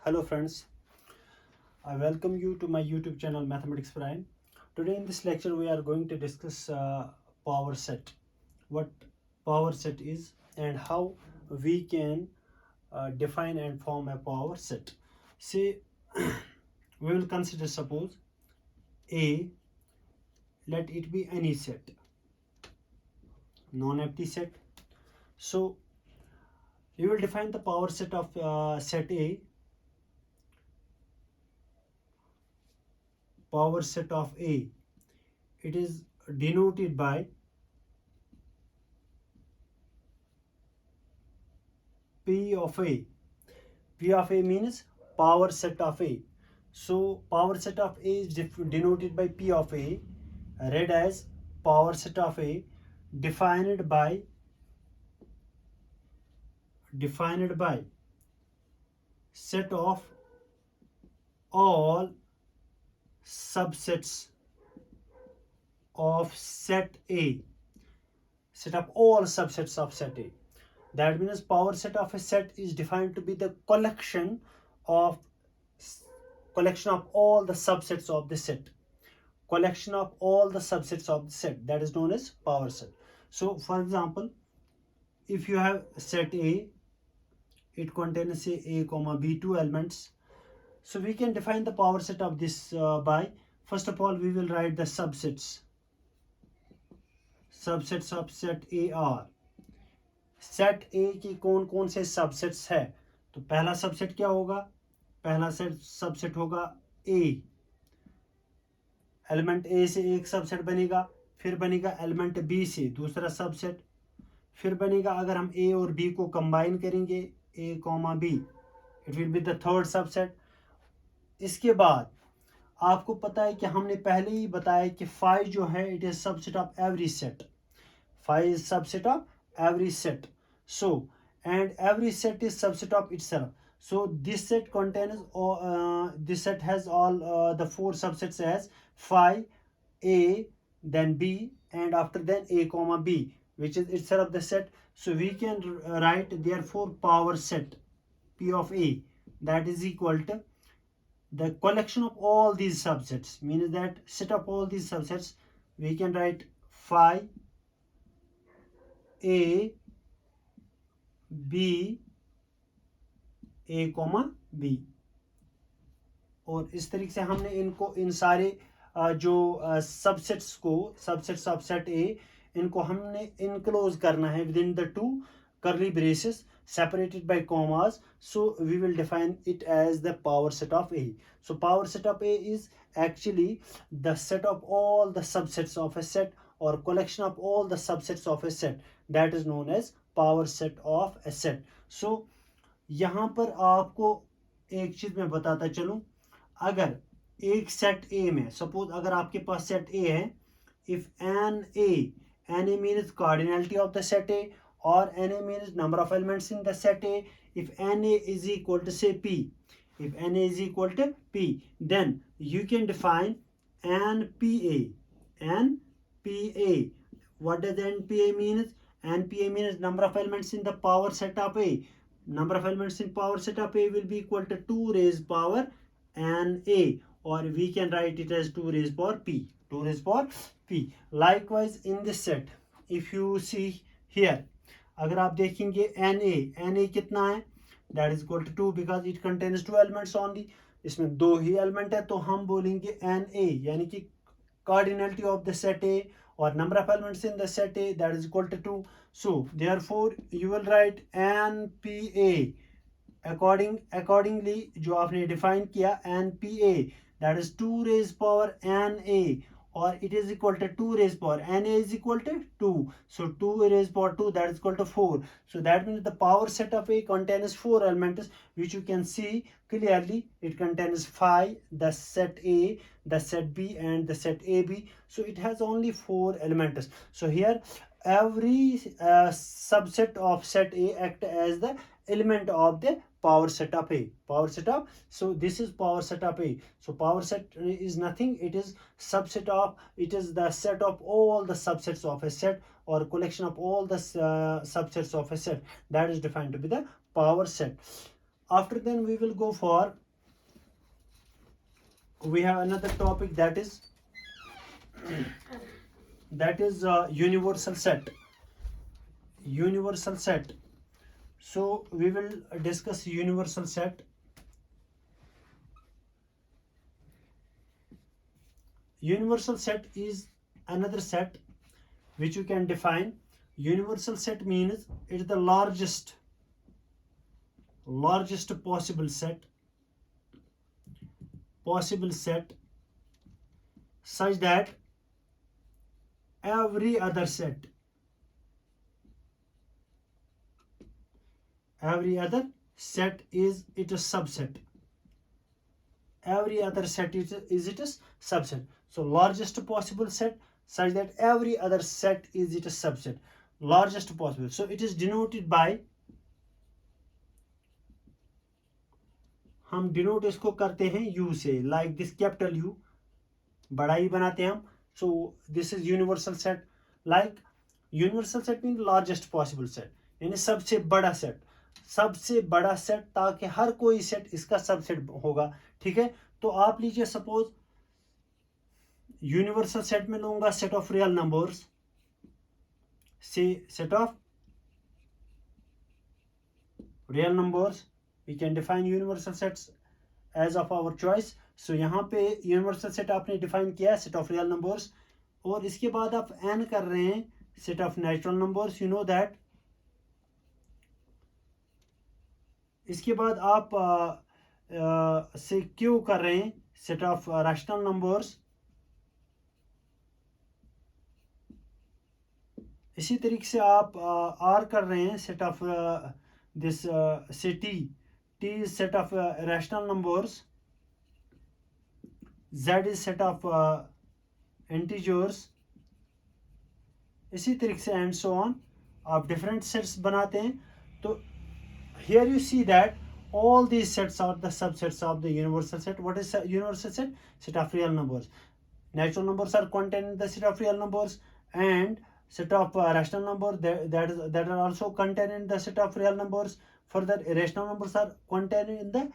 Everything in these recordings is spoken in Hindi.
Hello friends, I welcome you to my YouTube channel Mathematics Prime. Today in this lecture we are going to discuss power set, what power set is and how we can define and form a power set. See, we will consider suppose A, let it be any set, non-empty set. So we will define the power set of set A. Power set of A, it is denoted by P of A. P of A means power set of A. So power set of A is denoted by P of A, read as power set of A defined by set of all subsets of set A. Set of all subsets of set A. That means power set of a set is defined to be the collection of all the subsets of the set. Collection of all the subsets of the set, that is known as power set. So for example, if you have set A, it contains say A comma B, two elements. So we can define the power set of this by, first of all we will write the subsets of set A are. Set ए की कौन कौन से सबसेट्स है, तो पहला सबसेट क्या होगा, पहला सबसेट होगा ए, एलिमेंट ए से एक सबसेट बनेगा, फिर बनेगा एलिमेंट बी से दूसरा सबसेट, फिर बनेगा अगर हम ए और बी को कंबाइन करेंगे A comma B, it will be the third subset. इसके बाद आपको पता है कि हमने पहले ही बताया कि फाइव जो है it is subset of every set. Five is subset of every set. So and every set is subset of itself. So this set contains this set has all the four subsets as phi, a, then b, and after then a comma b, which is itself the set. So we can write therefore power set p of a, that is equal to the collection of all these subsets, means that set of all these subsets we can write phi A, B, A comma B. और इस तरीके से हमने इनको इन सारे जो सबसेट्स ऑफ सेट ए, इनको हमने इनक्लोज करना है with in the two curly braces separated by commas. So we will define it as the power set of A. So power set of A is actually the set of all the subsets of a set or collection of all the subsets of a set, that is known as power set of a set. So यहाँ पर आपको एक चीज मैं बताता चलूं, अगर एक सेट A में सपोज अगर आपके पास सेट A है, if NA means cardinality of the set A, or NA means number of elements in the set A. If NA is equal to say P, then you can define NPA. What does NPA mean? NPA means number of elements in the power set of A. Number of elements in power set of A will be equal to 2 raised power NA, or we can write it as 2 raised power P. Likewise in this set, if you see here, अगर आप देखेंगे Na कितना है, that is equal to 2 because it contains 2 elements only. इसमें 2 ही एलिमेंट है, तो हम बोलेंगे Na यानी कि cardinality of the set A or number of elements in the set A, that is equal to 2. So therefore you will write NPA accordingly जो आपने define किया NPA, that is 2 raised power Na, or it is equal to 2 raised power Na is equal to 2, so 2 raised power 2, that is equal to 4. So that means the power set of A contains 4 elements, which you can see clearly. It contains phi, the set A, the set B, and the set AB. So it has only 4 elements. So here every subset of set A act as the element of the power set of A. So this is power set of A. So power set is nothing, it is the set of all the subsets of a set or collection of all the subsets of a set, that is defined to be the power set. After then we will go for, we have another topic that is universal set. Universal set. So we will discuss universal set. Universal set is another set which you can define. Universal set means it is the largest possible set such that every other set is it a subset. Every other set is it a subset. So largest possible set such that every other set is it a subset. Largest possible. So it is denoted by, हम डिनोट इसको करते हैं यू से, लाइक दिस कैपिटल यू, बड़ा ही बनाते हैं हम. So this is universal set. Like universal set mean largest possible set, यानी सबसे बड़ा सेट. सबसे बड़ा सेट, ताकि हर कोई सेट इसका सबसेट होगा. ठीक है. तो आप लीजिए सपोज यूनिवर्सल सेट में लूंगा set of real numbers, set of real numbers. We can define universal sets as of our choice. So यहाँ पे universal set आपने define किया set of real numbers, और इसके बाद आप n कर रहे हैं set of natural numbers. You know that. इसके बाद आप से q कर रहे हैं set of rational numbers. इसी तरीके से आप r कर रहे हैं set of this say t is set of rational numbers, z is set of integers. इसी तरीके से and so on आप different sets बनाते हैं. तो here you see that all these sets are the subsets of the universal set. What is universal set? Set of real numbers. Natural numbers are contained in the set of real numbers, and set of rational numbers that are also contained in the set of real numbers. Further, irrational numbers are contained in the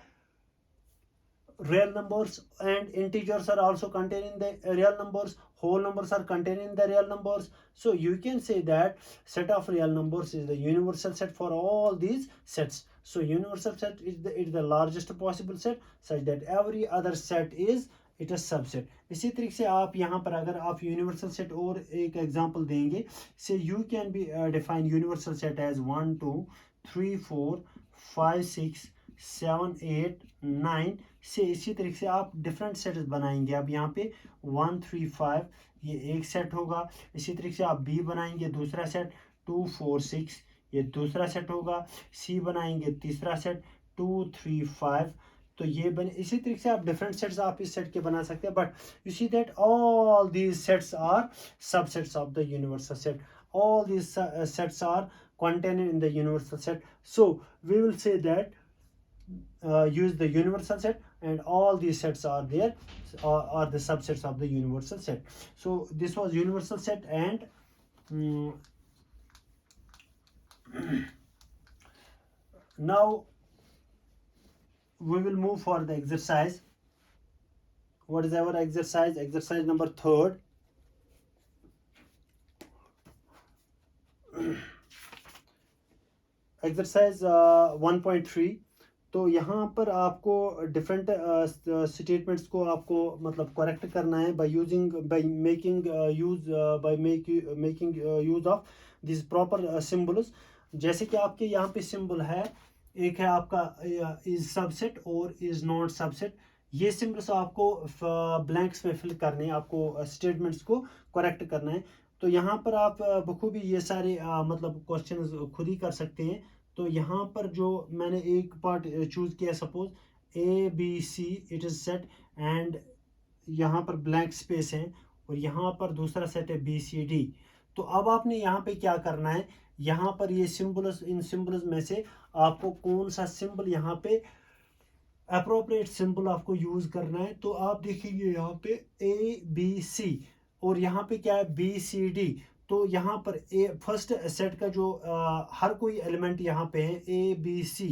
real numbers, and integers are also contained in the real numbers. Whole numbers are contained in the real numbers. So you can say that set of real numbers is the universal set for all these sets. So universal set is the largest possible set such that every other set is it is subset. इसी तरीके से आप यहाँ पर अगर आप universal set और एक example देंगे, say you can be define universal set as 1 2 3 4 5 6 7 8 9 से. इसी तरीके से आप डिफरेंट सेट्स बनाएंगे. अब यहाँ पे 1 3 5 ये एक सेट होगा. इसी तरीके से आप बी बनाएंगे दूसरा सेट, 2 4 6 ये दूसरा सेट होगा. सी बनाएंगे तीसरा सेट, 2 3 5. तो ये बने. इसी तरीके से आप डिफरेंट सेट्स आप इस सेट के बना सकते हैं. But you see that all these sets are subsets of the universal set. All these sets are contained in the universal set. So we will say that use the universal set, and all these sets are there, are the subsets of the universal set. So this was universal set, and now we will move for the exercise. What is our exercise? Exercise number 3. Exercise 1.3. तो यहाँ पर आपको डिफरेंट स्टेटमेंट्स को आपको मतलब करेक्ट करना है by making use of this proper symbols. जैसे कि आपके यहाँ पे सिंबल है, एक है आपका इज सबसेट और इज नॉट सबसेट. ये सिंबल्स आपको ब्लैंक्स में फिल करने हैं, आपको स्टेटमेंट्स को करेक्ट करना है. तो यहाँ पर आप बखूबी ये सारे मतलब क्वेश्चंस खुद ही कर सकते हैं. तो यहाँ पर जो मैंने एक पार्ट चूज किया, suppose A B C it is set, and यहाँ पर ब्लैंक स्पेस है, और यहाँ पर दूसरा सेट है बी सी डी. तो अब आपने यहाँ पे क्या करना है, यहाँ पर ये सिंबल्स, इन सिंबल्स में से आपको कौन सा सिंबल यहाँ पे अप्रोप्रिएट सिंबल आपको यूज करना है. तो आप देखेंगे यहाँ पे ए बी सी, और यहाँ पे क्या है बी सी डी. तो यहाँ पर फर्स्ट सेट का जो हर कोई एलिमेंट यहाँ पे है ए बी सी,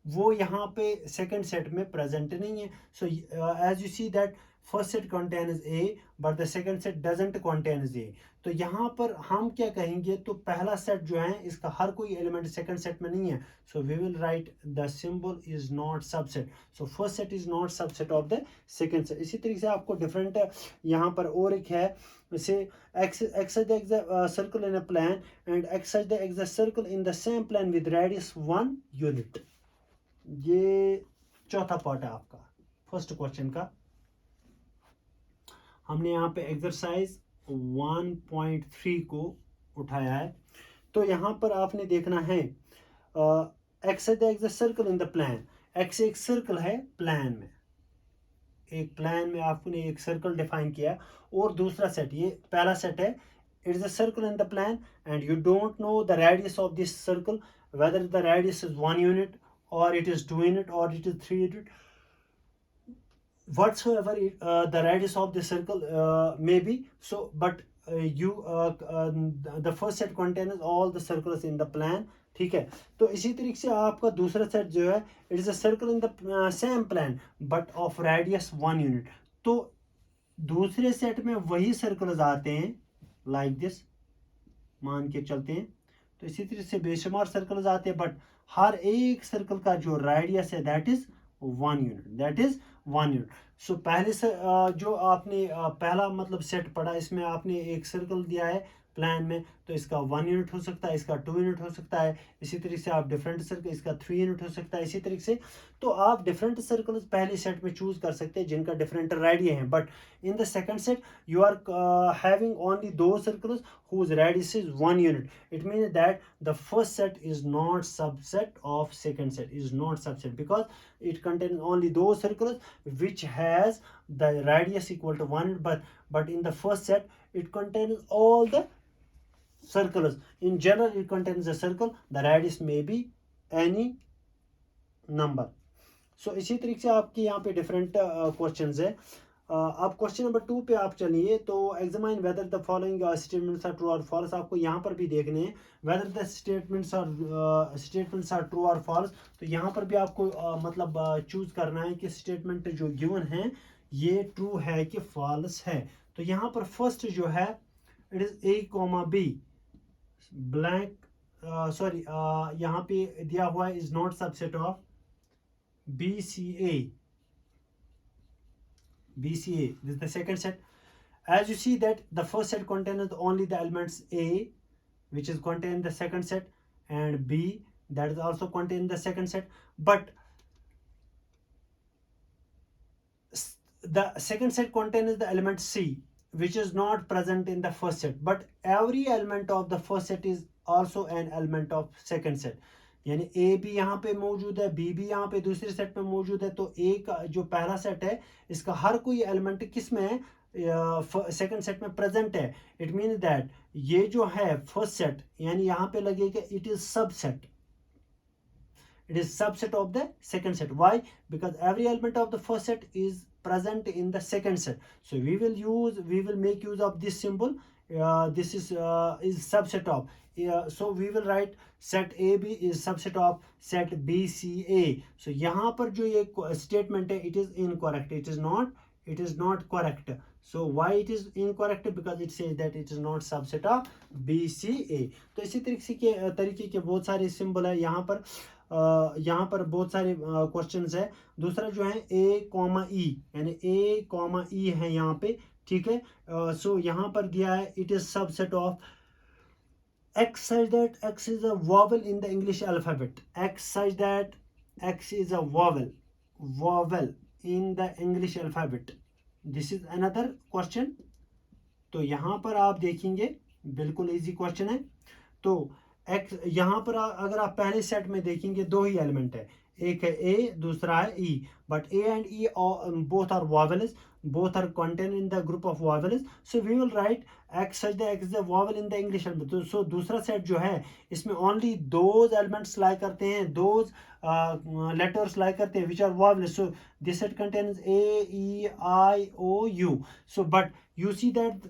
वो यहाँ पे सेकंड सेट में प्रेजेंट नहीं है. So as you see that first set contains A but the second set doesn't contains A. तो यहाँ पर हम क्या कहेंगे, तो पहला सेट जो है इसका हर कोई एलिमेंट सेकंड सेट में नहीं है. So we will write the symbol is not subset. So first set is not subset of the second set. इसी तरीके से आपको डिफरेंट यहाँ पर और एक है, जैसे exercise the circle in a plan and exercise the circle in the same plan with radius 1 unit. ये चौथा पार्ट है आपका फर्स्ट क्वेश्चन का. हमने यहाँ पे एक्सरसाइज 1.3 को उठाया है. तो यहाँ पर आपने देखना है exercise the circle in the plan. X एक सर्कल है प्लान में, एक प्लान में आपने एक सर्कल डिफाइन किया. और दूसरा सेट, ये पहला सेट है, it is a circle in the plan and you don't know the radius of this circle, whether the radius is 1 unit और इट इज 2 यूनिट और it is 3 unit, whatsoever the radius of the circle may be. So but the first set contains all the circles in the plan. ठीक है. तो इसी तरीके से आपका दूसरा सेट जो है, it is a circle in the same plan but of radius 1 unit. तो दूसरे सेट में वही सर्कल्स आते हैं लाइक दिस, मान के चलते हैं. तो इसी तरीके से बेशुमार सर्कल्स आते हैं बट हर एक सर्कल का जो रेडियस है that is 1 unit, that is 1 unit. So पहले से जो आपने पहला मतलब सेट पढ़ा, इसमें आपने एक सर्कल दिया है प्लान में, तो इसका 1 यूनिट हो सकता है, इसका 2 यूनिट हो सकता है. इसी तरीके से आप डिफरेंट सर्कल, इसका 3 यूनिट हो सकता है. इसी तरीके से तो आप डिफरेंट सर्कल्स पहले सेट में चूज कर सकते हैं जिनका डिफरेंट रेडियस है. But in the second set you are having only दो circles whose radius is 1 unit. It means that the first set is not subset of second set, is not subset because it contains only those circles which has the radius equal to 1 unit. But in the first set it contains all the circles. In general it contains a circle, the radius may be any number. So इसी तरीके से आपके यहाँ पे डिफरेंट क्वेश्चंस है. अब क्वेश्चन नंबर 2 पे आप चलिए. तो examine whether the following statements are true और फॉल्स. आपको यहाँ पर भी देखने हैं whether the statements are true और फॉल्स. तो यहाँ पर भी आपको मतलब चूज करना है कि स्टेटमेंट जो गिवन है ये ट्रू है कि फॉल्स है. तो यहाँ पर फर्स्ट जो है it is a comma B blank, sorry यहाँ पे दिया हुआ है is not subset of BCA. BCA, this is the second set. As you see that the first set contains only the elements A, which is contained in the second set, and B, that is also contained in the second set. But the second set contains the element C, which is not present in the first set. But every element of the first set is also an element of second set. यानी ए भी यहाँ पे मौजूद है, बी भी यहाँ पे दूसरे सेट में मौजूद है. तो ए का जो पहला सेट है इसका हर कोई एलिमेंट किस में है, सेकंड सेट में प्रेजेंट है. इट मीन दैट ये जो है फर्स्ट सेट, यानी यहाँ पे लगेगा it is subset, it is subset of the second set. Why? Because every element of the first set is present in the second set. So we will make use of this symbol. This is subset of, so we will write set AB is subset of set BCA. So यहाँ पर जो ये statement है it is incorrect, it is not correct. So why it is incorrect? Because it says that it is not subset of BCA. तो इसी तरीके के बहुत सारे सिंबल है यहाँ पर बहुत सारे क्वेश्चंस है. दूसरा जो है ए कॉमा ई, यानी ए कॉमा ई है यहाँ पे. ठीक है. सो यहाँ पर दिया है it is subset of x such that x is a vowel in the English alphabet. X such that x is a vowel in the English alphabet. This is another question. तो यहाँ पर आप देखेंगे बिल्कुल इजी क्वेश्चन है. तो x यहाँ पर अगर आप पहले सेट में देखेंगे दो ही एलिमेंट है, एक है a दूसरा है e. But a and e both are vowels, both are contained in the group of vowels. So we will write x such that x is a vowel in the English alphabet. So दूसरा सेट जो है इसमें only those elements lie करते हैं, those letters lie करते हैं which are vowels. So this set contains a, e, I, o, u. So but you see that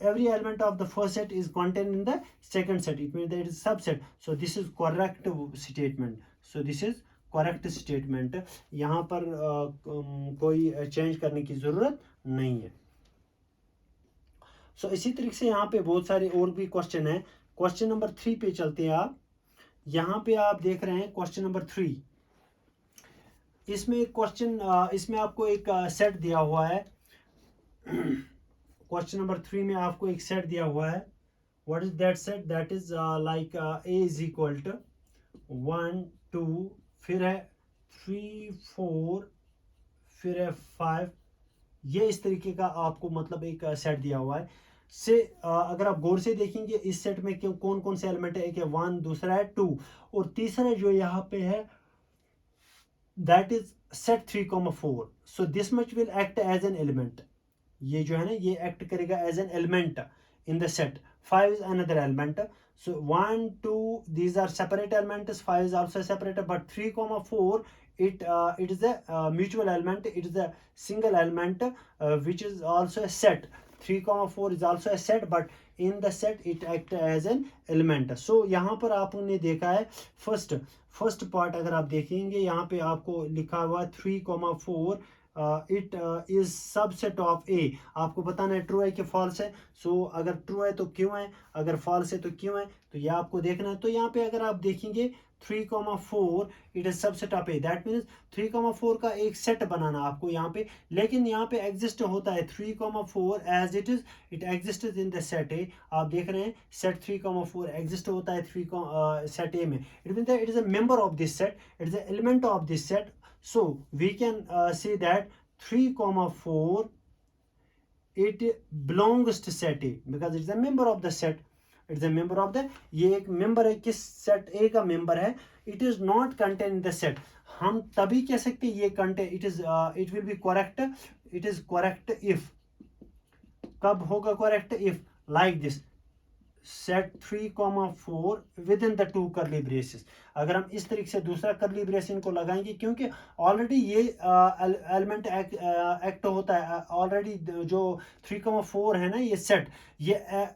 every element of the first set is contained in the second set. It means that it is subset. So this is correct statement. So this is correct statement, यहाँ पर कोई चेंज करने की ज़रूरत नहीं है। सो इसी तरीके से यहाँ पे बहुत सारे और भी क्वेश्चन हैं। क्वेश्चन नंबर 3 पे चलते हैं आप। यहाँ पे आप देख रहे हैं क्वेश्चन नंबर 3। इसमें एक क्वेश्चन, इसमें आपको एक सेट दिया हुआ है। क्वेश्चन नंबर 3 में आपको एक सेट दिया हुआ है। What is that set? That is like A is equal to 1 2, फिर है 3 4, फिर है 5। ये इस तरीके का आपको मतलब एक सेट दिया हुआ है। से अगर आप गौर से देखेंगे इस सेट में क्यों कौन कौन से एलिमेंट है, एक है 1, दूसरा है 2, और तीसरा जो यहाँ पे है that is set 3,4। So this much will act as an element. ये जो है ना ये एक्ट करेगा as an element in the set. 5 is another element. So 1 2 these are separate elements, 5 is also separate, but 3,4 it is a mutual element, it is a single element which is also a set. 3,4 is also a set, but in the set it act as an element. So यहाँ पर आपने देखा है फर्स्ट पार्ट अगर आप देखेंगे यहाँ पे आपको लिखा हुआ 3,4 इट इज सबसेट ऑफ ए। आपको बताना है ट्रू है कि फॉल्स है। सो अगर ट्रू है तो क्यों है, अगर फॉल्स है तो क्यों है, तो ये आपको देखना है। तो यहाँ पे अगर आप देखेंगे 3,4 it is subset of A, that means 3,4 का एक सेट बनाना आपको यहाँ पे। लेकिन यहाँ पे एग्जिस्ट होता है 3,4 as it is, it exist in the set A. आप देख रहे हैं सेट 3,4 एग्जिस्ट होता है सेट ए में। It mean that it is a member of this set, it is a element of this set. So we can say that 3,4 it belongs to set A because it's a member of the set. It's a member of the, ये एक member है किस set A का member है। It is not contained in the set। हम तभी कह सकते ये contain, it will be correct, it is correct if, कब होगा correct? If like this set 3,4 within the 2 curly braces। अगर हम इस तरीके से दूसरा करली ब्रेस इनको लगाएंगे, क्योंकि ऑलरेडी ये एलिमेंट एक्ट होता है ऑलरेडी, जो 3,4 है ना ये सेट, ये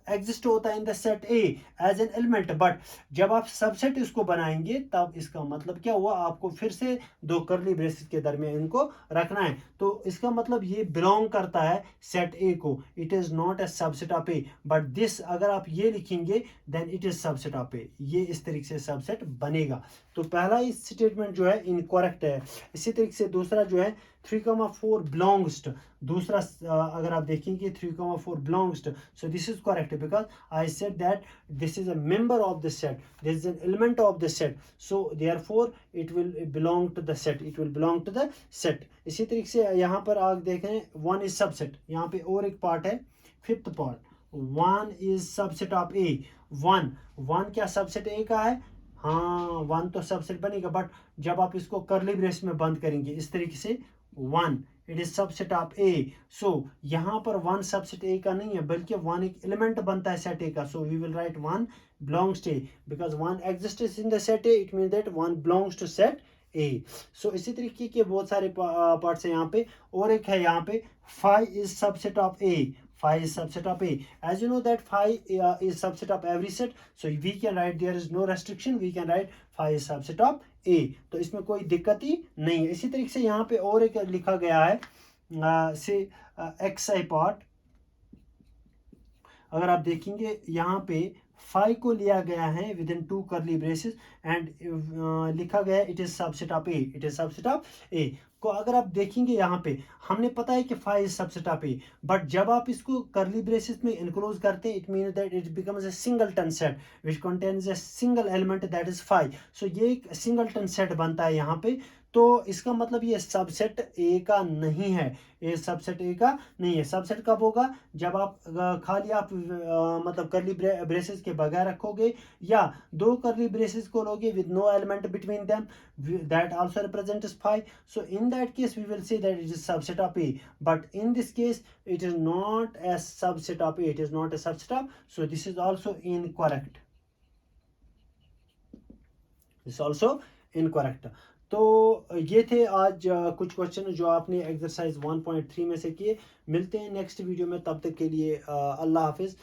एग्जिस्ट होता है in the set A as an element. But जब आप सबसेट इसको बनाएंगे तब इसका मतलब क्या हुआ, आपको फिर से 2 करली ब्रेसेस के दरमियान इनको रखना है। तो इसका मतलब ये बिलोंग करता है सेट ए को। It is not a subset of A, but this अगर आप ये लिखेंगे then it is subset of A. ये इस तरीके से सबसेट बनेगा। तो पहला इस स्टेटमेंट जो है इनकरेक्ट है। इसी तरीके से दूसरा जो है 3,4 belongs to, दूसरा अगर आप देखेंगे 3,4 belongs to, so this is correct because I said that this is a member of the set, this is an element of the set, so therefore it will belong to the set, it will belong to the set। इसी तरीके से यहाँ पर आप देखें 1 is subset, यहाँ पे और एक पार्ट है, fifth part 1 is subset of A। 1 क्या सबसेट A का है? हाँ 1 तो सबसेट बनेगा, बट जब आप इसको करली ब्रेस में बंद करेंगे इस तरीके से 1 इट इज सबसेट ऑफ ए। सो यहाँ पर 1 सबसेट ए का नहीं है बल्कि 1 एक एलिमेंट बनता है सेट ए का। So we will write 1 belongs to A because 1 exists in the set A, it means that 1 belongs to set A। सो इसी तरीके के बहुत सारे पार्ट्स हैं यहाँ पे। और एक है यहाँ पे 5 is subset of A, 5 is subset of A। As you know that 5 is subset of every set, so we can write, there is no restriction, we can write 5 is subset of A। तो इसमें कोई दिक्कत ही नहीं है। इसी तरीके से यहाँ पे और एक लिखा गया है से XI पार्ट। अगर आप देखेंगे यहाँ पे 5 को लिया गया है विद इन 2 करली ब्रेसेस एंड लिखा गया है it is subset of A, it is subset of A को। अगर आप देखेंगे यहाँ पे हमने पता है कि 5 is subset of A, but जब आप इसको करली ब्रेसेस में इनक्लोज करते हैं it means that it becomes a singleton set which contains a single element that is 5। सो ये एक सिंगलटन सेट बनता है यहाँ पे। तो इसका मतलब ये सबसेट ए का नहीं है, ये सबसेट ए का नहीं है। सबसेट कब होगा? जब आप खाली आप मतलब करली ब्रेसेस के बगैर रखोगे या 2 करली ब्रेसेस को लोगे with no element between them that also represents 5। So in that case we will say that it is subset of A, but in this case it is not a subset of A, it is not a subset of, so this is also incorrect, this is also incorrect। तो ये थे आज कुछ क्वेश्चन जो आपने एक्सरसाइज 1.3 में से किए। मिलते हैं नेक्स्ट वीडियो में, तब तक के लिए अल्लाह हाफिज।